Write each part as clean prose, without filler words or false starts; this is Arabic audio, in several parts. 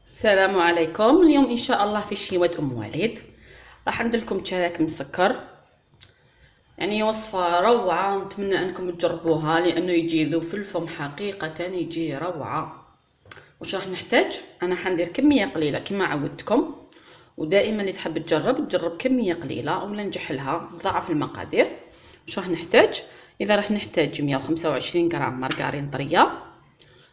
السلام عليكم. اليوم ان شاء الله في شيوات ام وليد راح ندير لكم شراك مسكر. يعني وصفه روعه، نتمنى انكم تجربوها لانه يجي ذو في الفم حقيقه، يجي روعه. واش راح نحتاج؟ انا حندير كميه قليله كما عودتكم، ودائما اللي تحب تجرب كميه قليله ولا نجحلها ضعف المقادير. واش راح نحتاج؟ اذا راح نحتاج 125 غرام مارغرين طريه،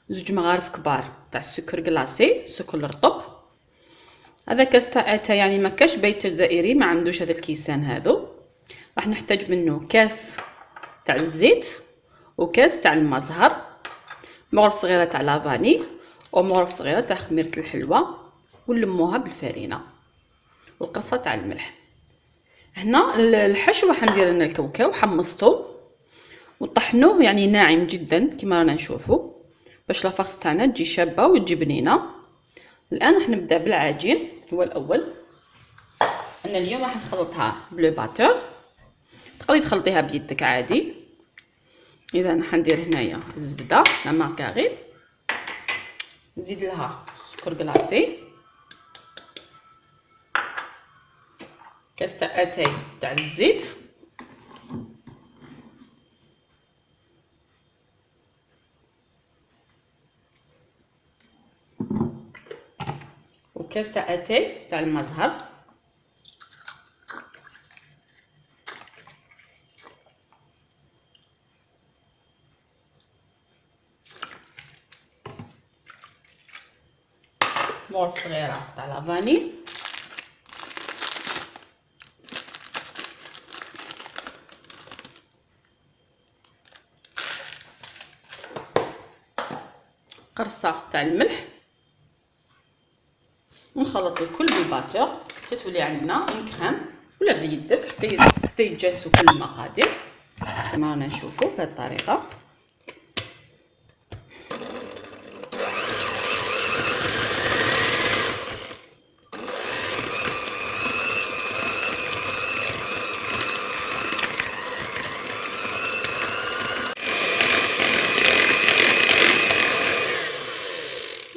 زوج مغارف كبار تاع السكر كلاصي، سكر رطب. هذا كاس تاع اتاي، يعني ما كاش بيت جزائري ما عندوش هذا الكيسان هذو. راح نحتاج منه كاس تاع الزيت، وكاس تاع المزهر، مغرف صغيره تاع لافاني، ومغرف صغيره تاع خميره الحلوه، ونلموها بالفرينه، والقرصه تاع الملح. هنا الحشو راح ندير لنا الكاوكاو حمصته وطحنوه يعني ناعم جدا كما رانا نشوفوا، باش لافاس تاعنا تجي شابه وتجي بنينه. الان راح نبدا بالعجين. هو الاول انا اليوم راح نخلطها بلو باتور، تقدري تخلطيها بيدك عادي. اذا راح ندير هنايا الزبده لا مارغرين، نزيد لها سكر كلاصي، كاس تاع اتاي تاع الزيت، وكاس تاع اتاي تاع المزهر، مور صغيره تاع لافاني، قرصه تاع الملح. ونخلط الكل بالباتور حتى تولي عندنا اون كريم، ولا بيدك حتى يتجانسوا كل المقادير كما رانا نشوفوا بهذه الطريقه.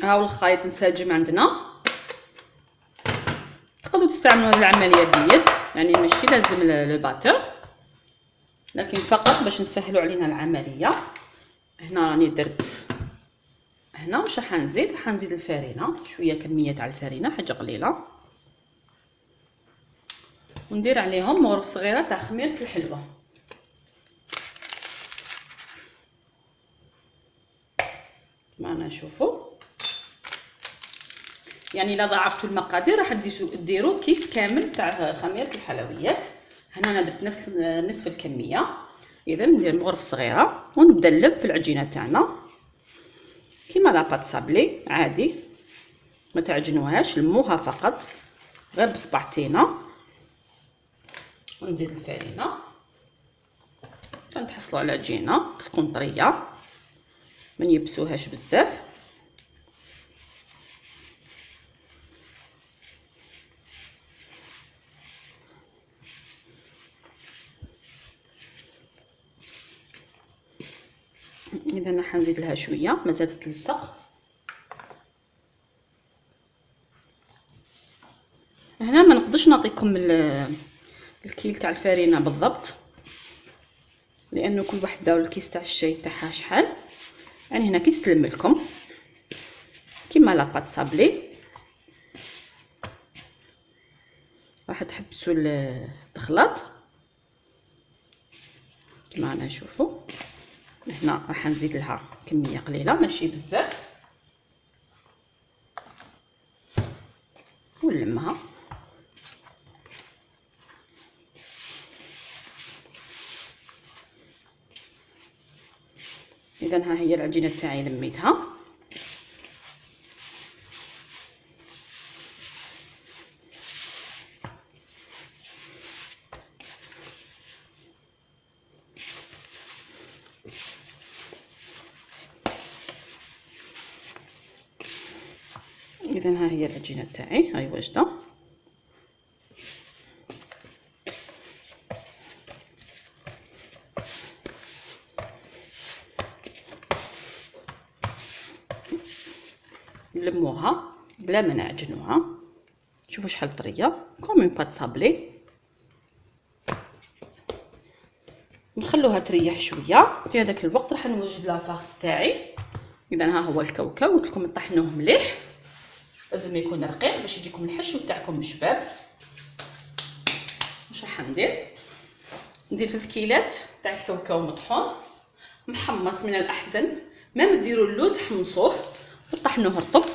هاو الخليط انسجم عندنا. تقدروا تستعملوا هذه العمليه بيد، يعني ماشي لازم لو باتور، لكن فقط باش نسهلوا علينا العمليه. هنا راني درت هنا واش راح نزيد الفرينه، شويه كميه تاع الفرينه حاجه قليله، وندير عليهم مغرف صغيره تاع خميره الحلوه. كما رانا نشوفوا، يعني الا ضاعفتوا المقادير راح ديروا كيس كامل تاع خميره الحلويات. هنا انا درت نصف الكميه. اذا ندير مغرف صغيره ونبدا نلب في العجينه تاعنا كيما لاباط صابلي عادي، ما تعجنوهاش، لموها فقط غير بصبعتينا. ونزيد الفرينه تنحصلوا على عجينه تكون طريه، ما نيبسوهاش بزاف. اذا راح نزيد لها شويه مازال تتلصق. هنا ما نقدرش نعطيكم الكيل تاع الفرينه بالضبط، لانه كل وحده والكيس تاع الشاي تاعها شحال. يعني هنا كي تتلم لكم كيما لاباط صابلي راح تحبسوا الخلاط كما رانا نشوفوا. هنا راح نزيد لها كميه قليله ماشي بزاف، ونلمها. اذا ها هي العجينه تاعي لميتها. اذا ها هي العجينه تاعي هاي واجده. نلموها بلا ما نعجنوها. شوفوا شحال طريه كوم اون بات صابلي. نخلوها تريح شويه. في هذاك الوقت راح نوجد لافارس تاعي. اذا ها هو الكاوكاو، قلت لكم نطحنوه مليح، لازم يكون رقيق باش يجيكم الحشو تاعكم شباب. واش راح ندير 3 كيلات تاع الكاوكاو مطحون محمص من الاحسن. ما ديروا اللوز حمصوه وطحنوه رطب.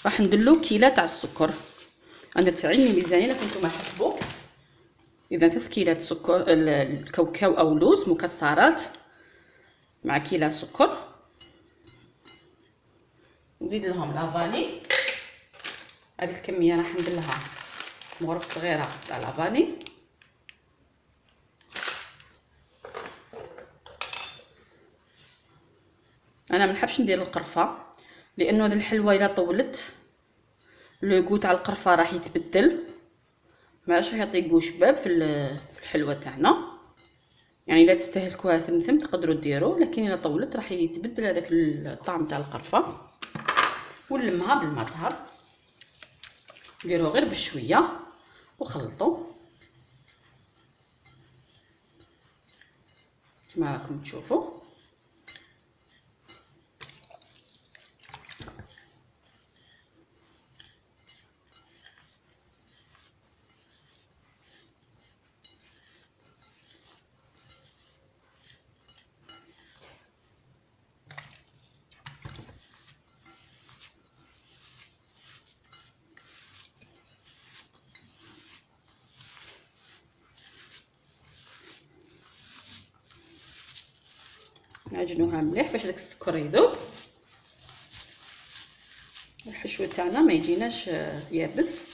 راح ندير له كيله تاع السكر. انا درت علمي ميزانيه لكن نتوما حسبوا. اذا 3 كيلات سكر الكاوكاو او لوز مكسرات مع كيله سكر. نزيد لهم لافاني. هذه الكميه راح ندير لها مغرف صغيره تاع لافاني. انا ما نحبش ندير القرفه لانه هذه الحلوه الا طولت لو غو تاع القرفه راح يتبدل، ما راح يعطي غو شباب في الحلوه تاعنا. يعني الا تستهلكوها ثمثم تقدروا ديروه، لكن الا طولت راح يتبدل هذاك الطعم تاع القرفه. ونلمها بالمطهر، نديروه غير بشويه وخلطوا كما راكم تشوفوا. نعجنوها مليح باش داك السكر يذوب والحشو تاعنا ما يجيناش يابس.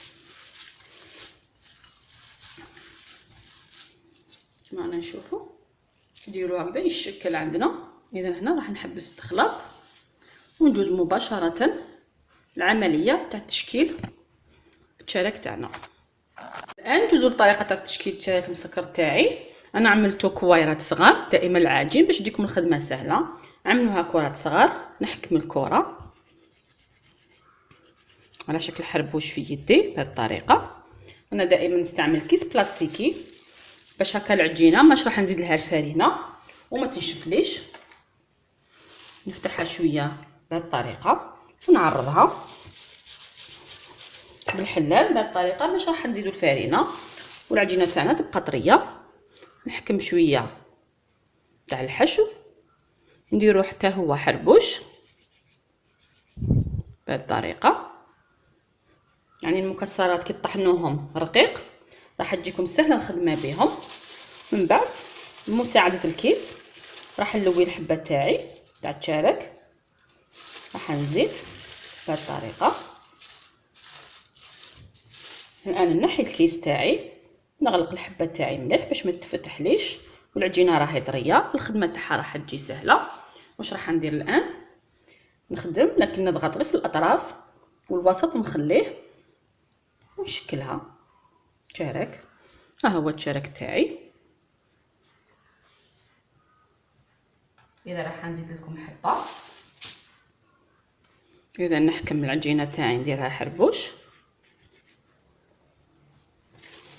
كما رانا نشوفوا نديرو هكذا يشكل عندنا. اذا هنا راح نحبس الخلاط وندوز مباشره العمليه تاع تشكيل التشارك تاعنا. الان ندوزو لطريقه تاع تشكيل التشارك المسكر تاعي. انا عملته كويرات صغار دائما العجين باش تجيكم الخدمه سهله. عملوها كرات صغار. نحكم الكره على شكل حربوش في يدي بهذه الطريقه. انا دائما نستعمل كيس بلاستيكي باش هكا العجينه ماش راح نزيد لها الفرينه وما تنشفليش. نفتحها شويه بهذه الطريقه ونعرضها بالحلال بهذه الطريقه باش راح نزيدوا الفرينه والعجينه تاعنا تبقى طريه. نحكم شويه تاع الحشو نديرو حتى هو حربوش بهذه الطريقه. يعني المكسرات كي طحنوهم رقيق راح تجيكم سهله الخدمه بهم. من بعد بمساعده الكيس راح نلوي الحبه تاعي تاع التشارك. راح نزيد بهذه الطريقه. الان نحي الكيس تاعي نغلق الحبه تاعي مليح باش ما تفتحليش والعجينه راهي طريه. الخدمه تاعها راح تجي سهله. واش راح ندير الان؟ نخدم لكن نضغط غير في الاطراف والوسط نخليه ونشكلها تشارك. ها هو التشارك تاعي. اذا راح نزيد لكم حبه. اذا نحكم العجينه تاعي نديرها حربوش.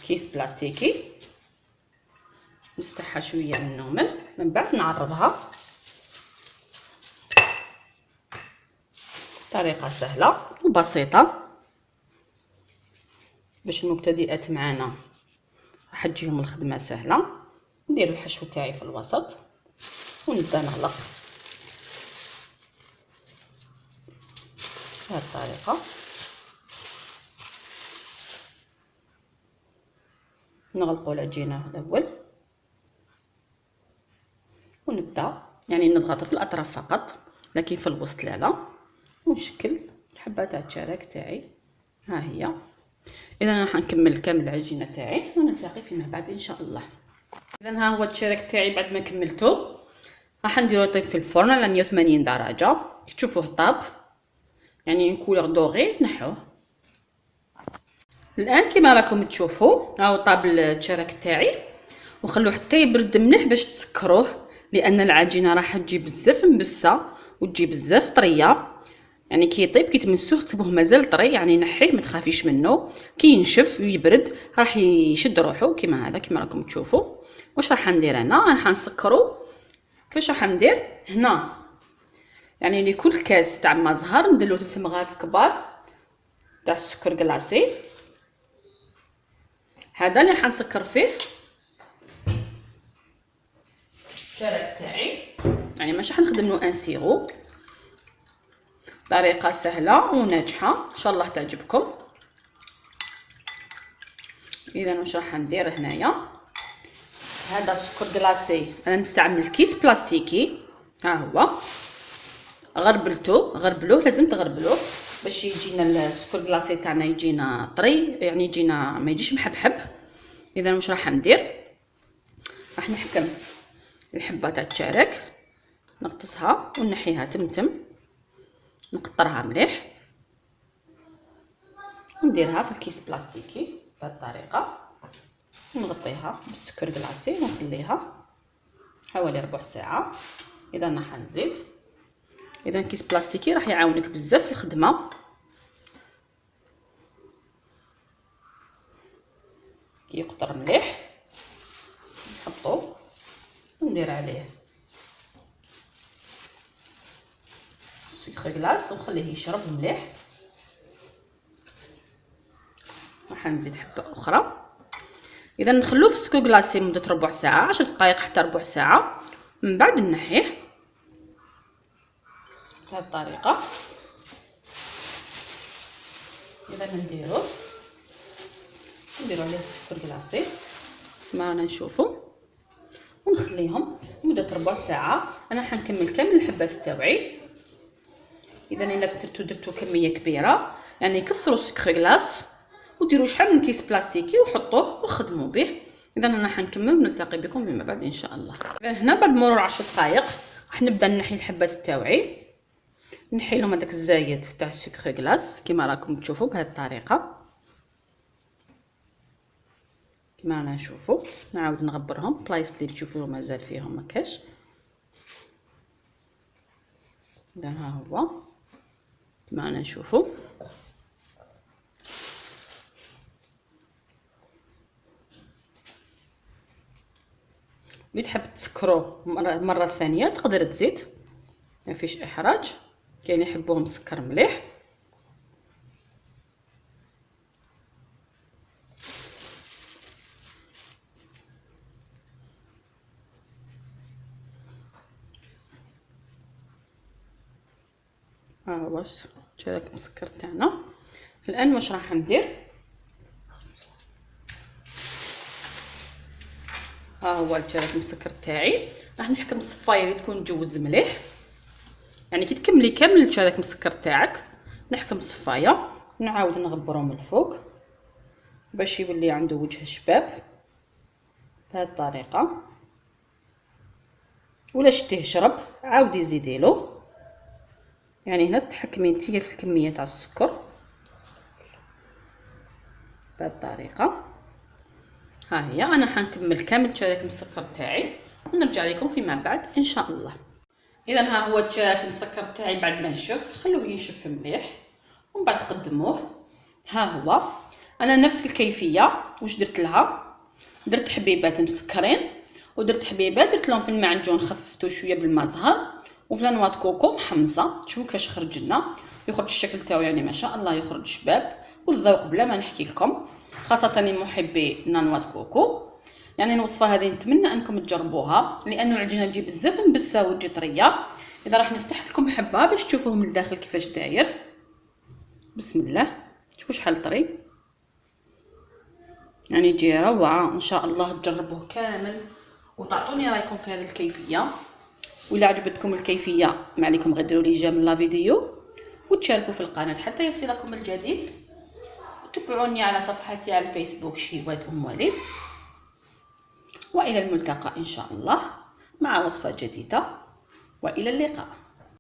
كيس بلاستيكي نفتحها شويه من بعد نعرضها. طريقه سهله وبسيطه باش المبتدئات معنا راح تجيهم الخدمه سهله. ندير الحشو تاعي في الوسط ونبدا نغلق بهذه الطريقه. نغلقوا العجينه الاول ونبدا يعني نضغط في الاطراف فقط لكن في الوسط لا. ونشكل الحبه تاع التشارك تاعي. ها هي. اذا انا راح نكمل كامل العجينه تاعي ونلتقي فيما بعد ان شاء الله. اذا ها هو التشارك تاعي بعد ما كملته راح نديرو يطيب في الفرن على 180 درجه. تشوفوه طاب يعني كولور دوغي نحوه. الان كما راكم تشوفوا هاو طاب التشارك تاعي وخلوه حتى يبرد مليح باش تسكروه لان العجينه راح تجي بزاف مبسه وتجي بزاف طريه. يعني كي يطيب كي تمسوه تصيبوه مازال طري، يعني نحيه ما تخافيش منه. كي ينشف ويبرد راح يشد روحه كيما هذا كيما راكم تشوفوا. واش راح ندير انا؟ راح نسكرو. كيفاش راح ندير هنا؟ يعني لكل كاس تاع ما زهر نديرلو 3 مغارف كبار تاع السكر كلاصي. هذا اللي حنسكر فيه الشرك تاعي، يعني ماشي حنخدم له ان سيرو. طريقه سهله وناجحه ان شاء الله تعجبكم. اذا واش راح ندير هنايا؟ هذا السكر كلاصي انا نستعمل كيس بلاستيكي، ها هو غربلوه لازم تغربلوه باش يجينا السكر كلاصي تاعنا يجينا طري، يعني يجينا ما يجيش محبحب. اذا واش راح ندير؟ راح نحكم الحبه تاع الشارك، نغطسها ونحيها تمتم، نقطرها مليح ونديرها في الكيس بلاستيكي بهذه الطريقه، ونغطيها بالسكر كلاصي ونخليها حوالي ربع ساعه. اذا راح نزيد. اذا كيس بلاستيكي راح يعاونك بزاف في الخدمه. كي يقطر مليح نحطوه وندير عليه سكر كلاص ونخليه يشرب مليح. راح نزيد حبه اخرى. اذا نخلوه في السكر كلاصي مده ربع ساعه، 10 دقائق حتى ربع ساعه، من بعد نحيه بهذه الطريقه. اذا نديرو عليه السكر كلاصي كما رانا نشوفوا، ونخليهم مده ربع ساعه. انا حنكمل كامل الحبات تاوعي. اذا الا درتو كميه كبيره يعني كثروا السكر كلاص وديروا شحال من كيس بلاستيكي وحطوه وخدموا به. اذا انا حنكمل ونلتقي بكم فيما بعد ان شاء الله. اذا هنا بعد مرور 10 دقائق راح نبدا نحي الحبات تاوعي، نحي لهم هذاك الزايد تاع السكر كلاص كما راكم تشوفوا بهذه الطريقه كما رانا نشوفوا. نعاود نغبرهم بلايص اللي تشوفوا مازال فيهم ما كاش. اذا ها هو كما رانا نشوفوا. اللي تحب تسكروه مره ثانيه تقدر تزيد، ما فيش احراج. كاين اللي يحبوه مسكر مليح. ها هو الشرك مسكر تاعنا. الان واش راح ندير؟ ها هو الشرك مسكر تاعي. راح نحكم الصفايه اللي تكون تجوز مليح، يعني كي تكملي كامل الشرك مسكر تاعك نحكم الصفايه ونعاود نغبرو من الفوق باش يولي عنده وجه شباب بهذه الطريقه. ولا شتيه شرب عاودي زيديلو. يعني هنا تتحكمي نتيا في الكميه تاع السكر بهذه الطريقه. ها هي انا حنكمل كامل الشرك مسكر تاعي ونرجع لكم فيما بعد ان شاء الله. اذا ها هو الشرك مسكر تاعي بعد ما نشف، خلوه ينشف مليح ومن بعد قدموه. ها هو انا نفس الكيفيه واش درت لها، درت حبيبات مسكرين ودرت حبيبات درت لهم في المعجون خففتو شويه بالماء زهر وفي نواه كوكو محمصه. شوفوا كيفاش خرج لنا، يخرج الشكل تاعو يعني ما شاء الله يخرج شباب والذوق بلا ما نحكي لكم، خاصه لمحبي نانوات كوكو. يعني الوصفه هذه نتمنى انكم تجربوها لانه العجينه تجي بزاف مبسه وتجي طريه. اذا راح نفتح لكم حبه باش تشوفوه من الداخل كيفاش داير. بسم الله، شوفوا شحال طري، يعني يجي روعه. ان شاء الله تجربوه كامل وتعطوني رايكم في هذه الكيفيه. وإلا عجبتكم الكيفيه ما عليكم غير ديروا لي جيم لا فيديو وتشاركوا في القناه حتى يصلكم الجديد. وتابعوني على صفحتي على الفيسبوك شهيوات ام وليد. والى الملتقى ان شاء الله مع وصفه جديده، والى اللقاء.